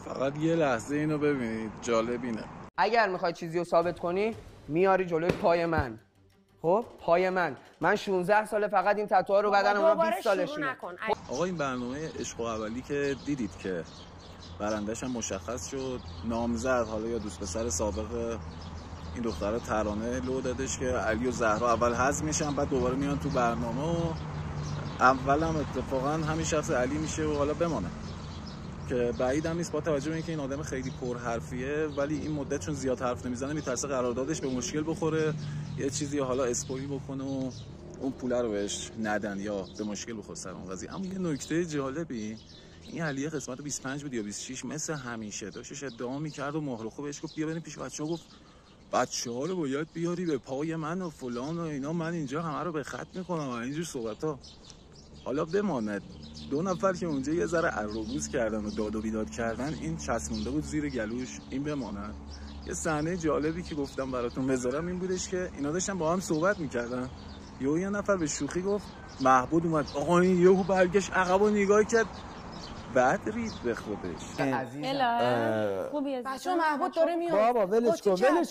فقط یه لحظه اینو ببینید، جالب اینه. اگر میخوای چیزی رو ثابت کنی میاری جلوی پای من. خب پای من 16 ساله فقط این تتوها رو بدنم، اونا 20 سالشونه. آقا این برنامه عشق و اولی که دیدید که برندش هم مشخص شد، نامزد حالا یا دوست پسر سابق این دختره ترانه لو دادش که علی و زهرا اول حذف میشن، بعد دوباره میان تو برنامه و اولم اتفاقا همین شخص علی میشه و حالا بمانه که بعید هم نیست با توجه به اینکه این آدم خیلی پرحرفیه، ولی این مدت چون زیاد حرف نمیزنه میترسه قراردادش به مشکل بخوره، یه چیزی حالا اسپویل بکنه و اون پوله رو بهش ندن یا به مشکل بخوره سر اون قضیه. اما یه نکته جالبی، این علی قسمت 25 بود یا 26 مثل همیشه داشتش ادعا میکرد و مهرخو بهش گفت بیا بریم پیش بچه‌ها، گفت بچه‌ها رو باید بیاری به پای من و فلان و اینا، من اینجا همه رو به خط میکنم و اینجور صحبت‌ها. حالا بماند 2 نفر که اونجا یه ذره عروگوز کردن و داد و بیداد کردن، این چسبونده بود زیر گلوش، این بماند. یه صحنه جالبی که گفتم براتون بذارم این بودش که اینا داشتن با هم صحبت میکردن، یه نفر به شوخی گفت محبود اومد، آقا این یهو برگشت عقب و نگاه کرد، بعد رید به خودش. خوبیه بچه‌ها محبود داره میاد. بابا ولش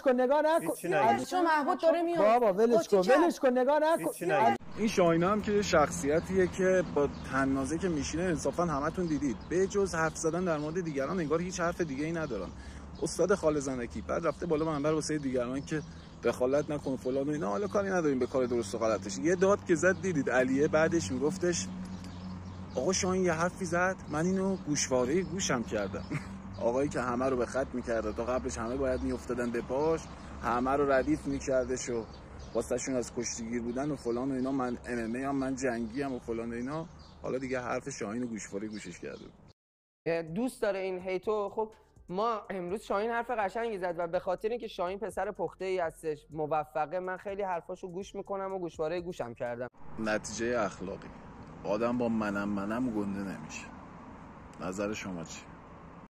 کن نگاه نکن. بچه‌ها محبود داره میاد. بابا ولش کن نگاه نکن. این شاهینه هم که شخصیتیه که با طنازه که میشینه انصافا همتون دیدید، به جز حرف زدن در مورد دیگران انگار هیچ حرف دیگه ای ندارن. استاد خاله زندگی بعد رفته بالا منبر واسه دیگران که دخالت نکن فلان و اینا، حالا کاری نداریم به کار درست و غلطش. یه داد که زد دیدید علیه بعدش میگفتش آقا شاهین یه حرفی زد من اینو گوشواره گوشم کردم. آقایی که همه رو به خط میکرده، تا قبلش همه باید میافتادن به پاش، همه رو ردیف میکردش و واسهشون از کشتیگیر بودن و فلان و اینا، من MMA هم من جنگی هم و فلان و اینا. حالا دیگه حرف شاهین و گوشواره گوشش کرده. دوست داره این هیتو. خب ما امروز شاهین حرف قشنگی زد و به خاطر اینکه شاهین پسر پخته‌ای هستش، موفقه، من خیلی حرفاشو گوش میکنم و گوشواره گوشم کردم. نتیجه اخلاقی آدم با منم گنده نمیشه. نظر شما چی؟